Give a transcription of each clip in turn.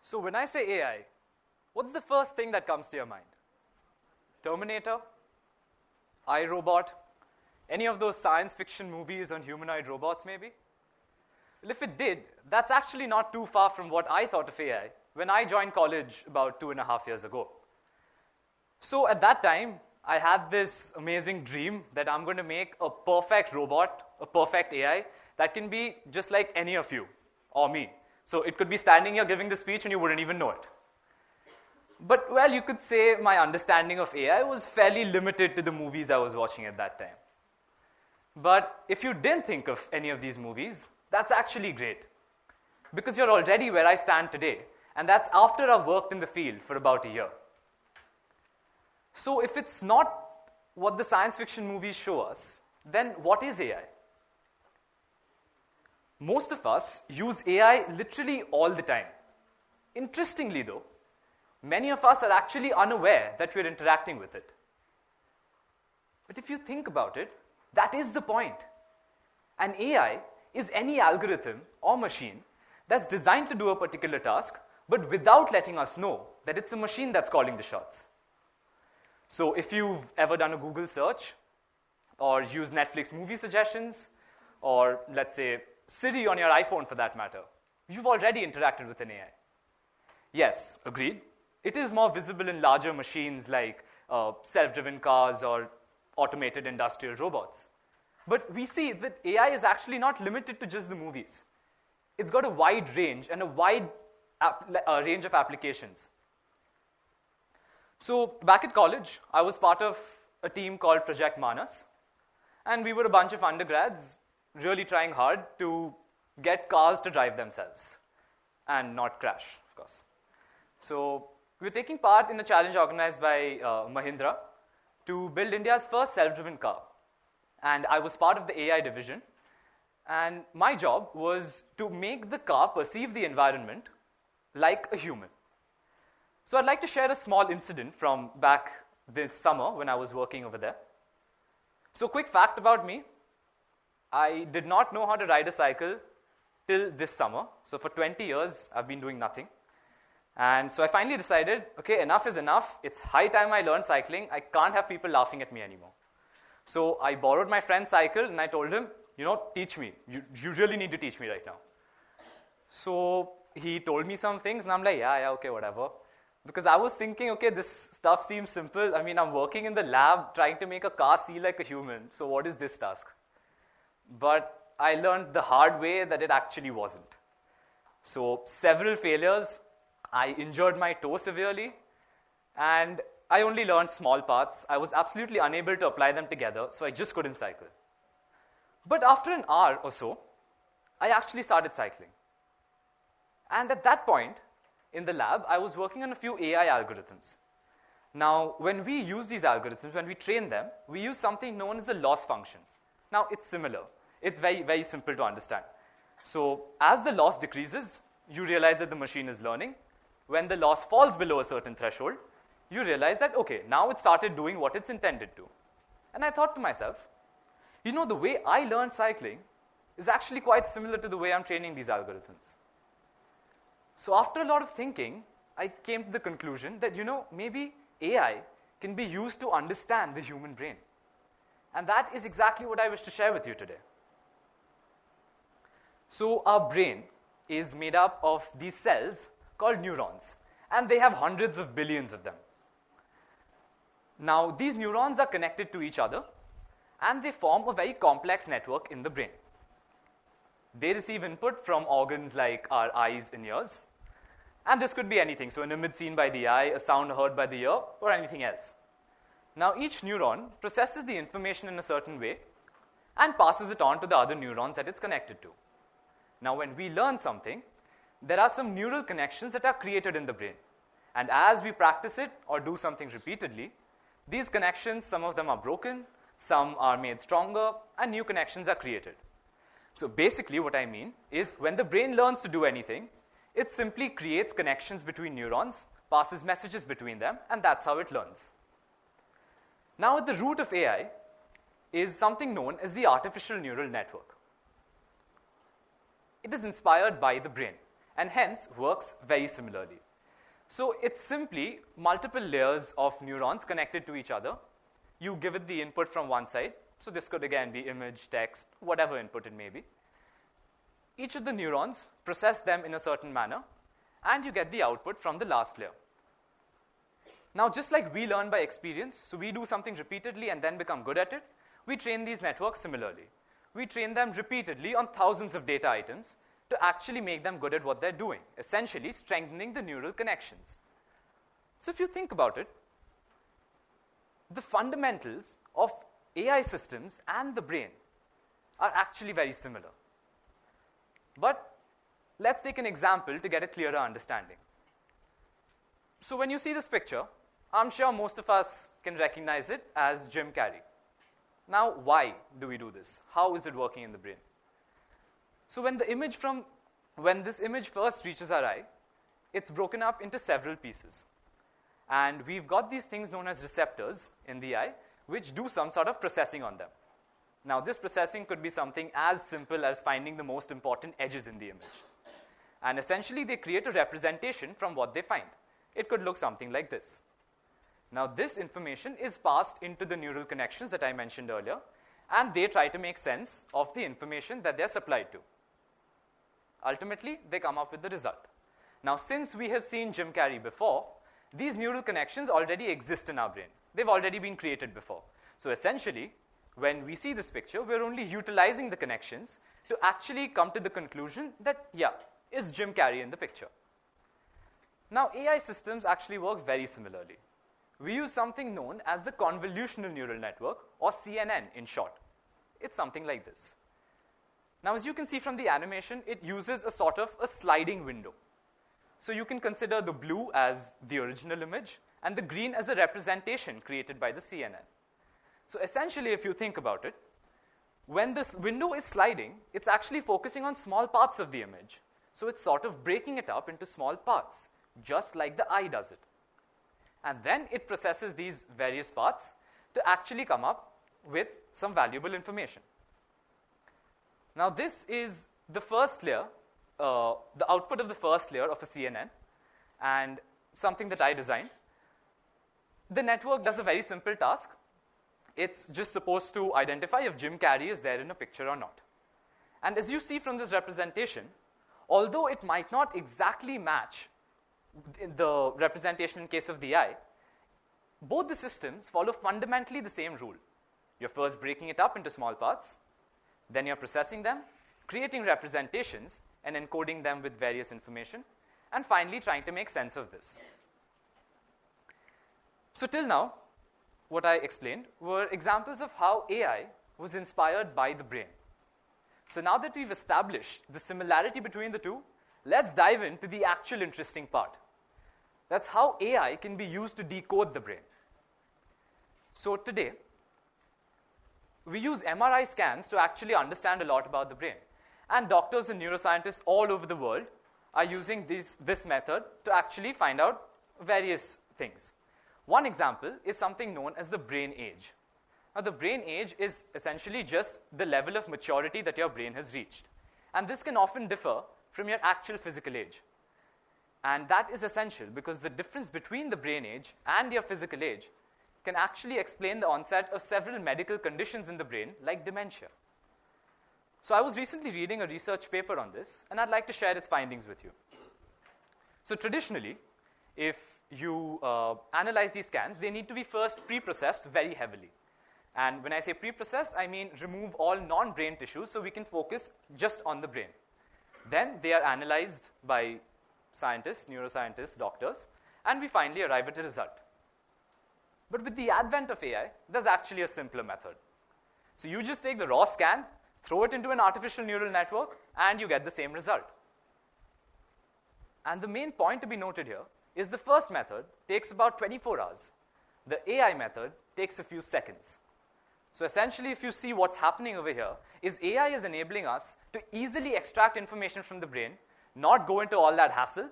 So when I say AI, what's the first thing that comes to your mind? Terminator? iRobot? Any of those science fiction movies on humanoid robots, maybe? Well, if it did, that's actually not too far from what I thought of AI when I joined college about 2.5 years ago. So at that time, I had this amazing dream that I'm going to make a perfect robot, a perfect AI, that can be just like any of you or me. So it could be standing here giving the speech and you wouldn't even know it. But, well, you could say my understanding of AI was fairly limited to the movies I was watching at that time. But if you didn't think of any of these movies, that's actually great. Because you're already where I stand today, and that's after I've worked in the field for about a year. So if it's not what the science fiction movies show us, then what is AI? Most of us use AI literally all the time. Interestingly though, many of us are actually unaware that we're interacting with it. But if you think about it, that is the point. An AI is any algorithm or machine that's designed to do a particular task, but without letting us know that it's a machine that's calling the shots. So if you've ever done a Google search, or used Netflix movie suggestions, or let's say Siri on your iPhone for that matter, you've already interacted with an AI. Yes, agreed. It is more visible in larger machines like self-driven cars or automated industrial robots. But we see that AI is actually not limited to just the movies. It's got a wide range and a wide range of applications. So back at college, I was part of a team called Project Manas. And we were a bunch of undergrads really trying hard to get cars to drive themselves and not crash, of course. So we were taking part in a challenge organized by Mahindra to build India's first self-driven car. And I was part of the AI division. And my job was to make the car perceive the environment like a human. So I'd like to share a small incident from back this summer when I was working over there. So quick fact about me, I did not know how to ride a cycle till this summer. So for 20 years, I've been doing nothing. And so I finally decided, okay, enough is enough. It's high time I learned cycling. I can't have people laughing at me anymore. So I borrowed my friend's cycle and I told him, teach me. You really need to teach me right now. So he told me some things and I'm like, yeah, okay, whatever. Because I was thinking, okay, this stuff seems simple. I mean, I'm working in the lab trying to make a car see like a human. So what is this task? But I learned the hard way that it actually wasn't. So several failures. I injured my toe severely. And I only learned small parts. I was absolutely unable to apply them together. So I just couldn't cycle. But after an hour or so, I actually started cycling. And at that point, in the lab, I was working on a few AI algorithms. Now, when we use these algorithms, when we train them, we use something known as a loss function. Now, it's similar. It's very, very simple to understand. So, as the loss decreases, you realize that the machine is learning. When the loss falls below a certain threshold, you realize that, okay, now it started doing what it's intended to. And I thought to myself, the way I learned cycling is actually quite similar to the way I'm training these algorithms. So after a lot of thinking, I came to the conclusion that, maybe AI can be used to understand the human brain. And that is exactly what I wish to share with you today. So our brain is made up of these cells called neurons, and they have hundreds of billions of them. Now, these neurons are connected to each other, and they form a very complex network in the brain. They receive input from organs like our eyes and ears. And this could be anything. So an image seen by the eye, a sound heard by the ear, or anything else. Now each neuron processes the information in a certain way and passes it on to the other neurons that it's connected to. Now when we learn something, there are some neural connections that are created in the brain. And as we practice it or do something repeatedly, these connections, some of them are broken, some are made stronger, and new connections are created. So basically what I mean is when the brain learns to do anything, it simply creates connections between neurons, passes messages between them, and that's how it learns. Now, at the root of AI is something known as the artificial neural network. It is inspired by the brain, and hence works very similarly. So it's simply multiple layers of neurons connected to each other. You give it the input from one side. So this could again be image, text, whatever input it may be. Each of the neurons process them in a certain manner, and you get the output from the last layer. Now, just like we learn by experience, so we do something repeatedly and then become good at it, we train these networks similarly. We train them repeatedly on thousands of data items to actually make them good at what they're doing, essentially strengthening the neural connections. So if you think about it, the fundamentals of AI systems and the brain are actually very similar. But let's take an example to get a clearer understanding. So when you see this picture, I'm sure most of us can recognize it as Jim Carrey. Now, why do we do this? How is it working in the brain? So when this image first reaches our eye, it's broken up into several pieces. And we've got these things known as receptors in the eye, which do some sort of processing on them. Now, this processing could be something as simple as finding the most important edges in the image. And essentially, they create a representation from what they find. It could look something like this. Now, this information is passed into the neural connections that I mentioned earlier, and they try to make sense of the information that they're supplied to. Ultimately, they come up with the result. Now, since we have seen Jim Carrey before, these neural connections already exist in our brain. They've already been created before. So essentially, when we see this picture, we're only utilizing the connections to actually come to the conclusion that, yeah, is Jim Carrey in the picture. Now, AI systems actually work very similarly. We use something known as the convolutional neural network, or CNN in short. It's something like this. Now, as you can see from the animation, it uses a sort of a sliding window. So you can consider the blue as the original image, and the green as a representation created by the CNN. So essentially, if you think about it, when this window is sliding, it's actually focusing on small parts of the image. So it's sort of breaking it up into small parts, just like the eye does it. And then it processes these various parts to actually come up with some valuable information. Now, this is the first layer, the output of the first layer of a CNN, and something that I designed. The network does a very simple task. It's just supposed to identify if Jim Carrey is there in a picture or not. And as you see from this representation, although it might not exactly match the representation in case of the eye, both the systems follow fundamentally the same rule. You're first breaking it up into small parts, then you're processing them, creating representations, and encoding them with various information, and finally trying to make sense of this. So till now, what I explained were examples of how AI was inspired by the brain. So now that we've established the similarity between the two, let's dive into the actual interesting part. That's how AI can be used to decode the brain. So today, we use MRI scans to actually understand a lot about the brain. And doctors and neuroscientists all over the world are using this method to actually find out various things. One example is something known as the brain age. Now, the brain age is essentially just the level of maturity that your brain has reached. And this can often differ from your actual physical age. And that is essential because the difference between the brain age and your physical age can actually explain the onset of several medical conditions in the brain, like dementia. So I was recently reading a research paper on this, and I'd like to share its findings with you. So traditionally, if you analyze these scans, they need to be first pre-processed very heavily. And when I say pre-processed, I mean remove all non-brain tissues so we can focus just on the brain. Then they are analyzed by scientists, neuroscientists, doctors, and we finally arrive at a result. But with the advent of AI, there's actually a simpler method. So you just take the raw scan, throw it into an artificial neural network, and you get the same result. And the main point to be noted here is the first method takes about 24 hours. The AI method takes a few seconds. So essentially, if you see what's happening over here, is AI is enabling us to easily extract information from the brain, not go into all that hassle,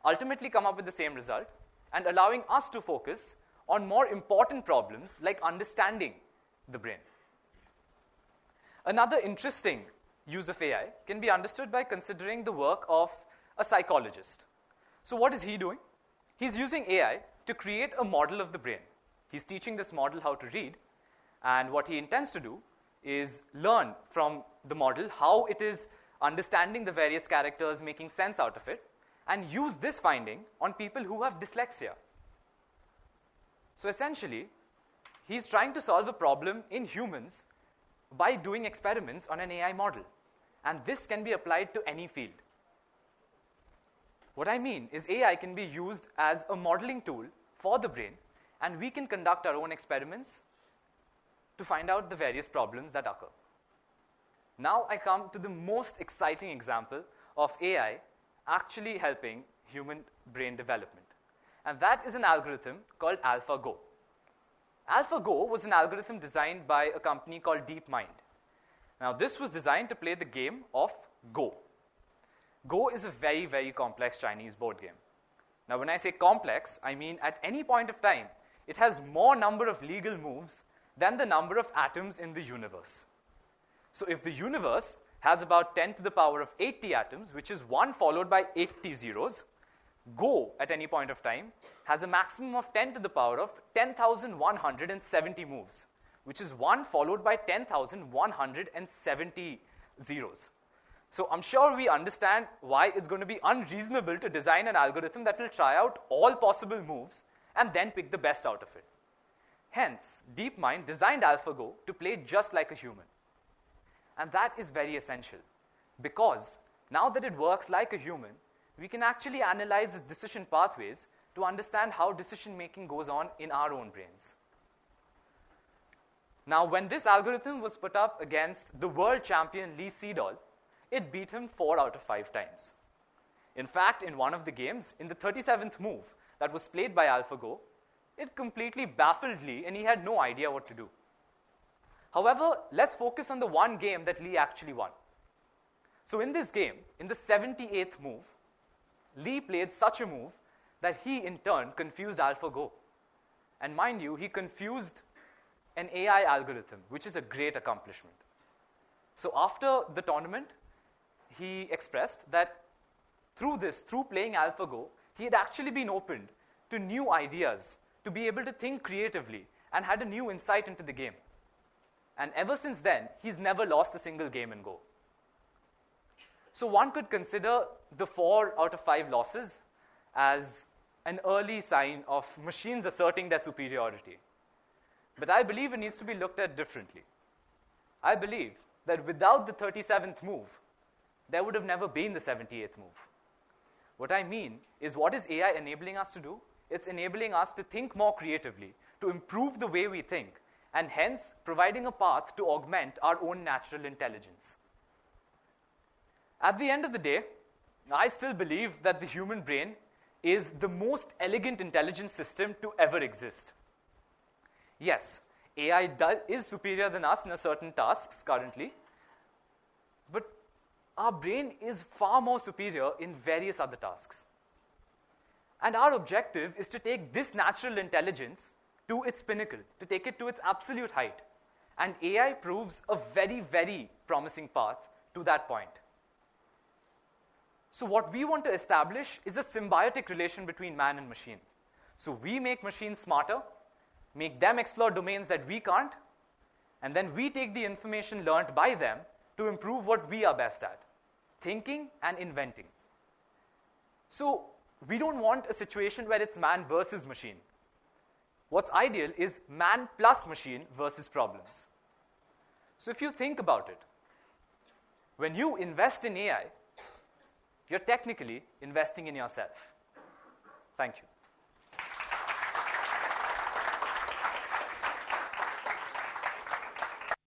ultimately come up with the same result, and allowing us to focus on more important problems like understanding the brain. Another interesting use of AI can be understood by considering the work of a psychologist. So what is he doing? He's using AI to create a model of the brain. He's teaching this model how to read, and what he intends to do is learn from the model how it is understanding the various characters, making sense out of it, and use this finding on people who have dyslexia. So essentially, he's trying to solve a problem in humans by doing experiments on an AI model. And this can be applied to any field. What I mean is AI can be used as a modeling tool for the brain, and we can conduct our own experiments to find out the various problems that occur. Now I come to the most exciting example of AI actually helping human brain development. And that is an algorithm called AlphaGo. AlphaGo was an algorithm designed by a company called DeepMind. Now this was designed to play the game of Go. Go is a very, very complex Chinese board game. Now when I say complex, I mean at any point of time, it has more number of legal moves than the number of atoms in the universe. So if the universe has about 10 to the power of 80 atoms, which is 1 followed by 80 zeros, Go at any point of time has a maximum of 10 to the power of 10,170 moves, which is 1 followed by 10,170 zeros. So I'm sure we understand why it's going to be unreasonable to design an algorithm that will try out all possible moves and then pick the best out of it. Hence, DeepMind designed AlphaGo to play just like a human. And that is very essential, because now that it works like a human, we can actually analyze its decision pathways to understand how decision-making goes on in our own brains. Now, when this algorithm was put up against the world champion Lee Sedol, it beat him 4 out of 5 times. In fact, in one of the games, in the 37th move that was played by AlphaGo, it completely baffled Lee, and he had no idea what to do. However, let's focus on the one game that Lee actually won. So in this game, in the 78th move, Lee played such a move that he, in turn, confused AlphaGo. And mind you, he confused an AI algorithm, which is a great accomplishment. So after the tournament, he expressed that through playing AlphaGo, he had actually been opened to new ideas, to be able to think creatively, and had a new insight into the game. And ever since then, he's never lost a single game in Go. So one could consider the 4 out of 5 losses as an early sign of machines asserting their superiority. But I believe it needs to be looked at differently. I believe that without the 37th move, there would have never been the 78th move. What I mean is, what is AI enabling us to do? It's enabling us to think more creatively, to improve the way we think, and hence providing a path to augment our own natural intelligence. At the end of the day, I still believe that the human brain is the most elegant intelligence system to ever exist. Yes, AI is superior than us in certain tasks currently, but our brain is far more superior in various other tasks. And our objective is to take this natural intelligence to its pinnacle, to take it to its absolute height. And AI proves a very, very promising path to that point. So what we want to establish is a symbiotic relation between man and machine. So we make machines smarter, make them explore domains that we can't, and then we take the information learned by them to improve what we are best at, thinking and inventing. So we don't want a situation where it's man versus machine. What's ideal is man plus machine versus problems. So if you think about it, when you invest in AI, you're technically investing in yourself. Thank you.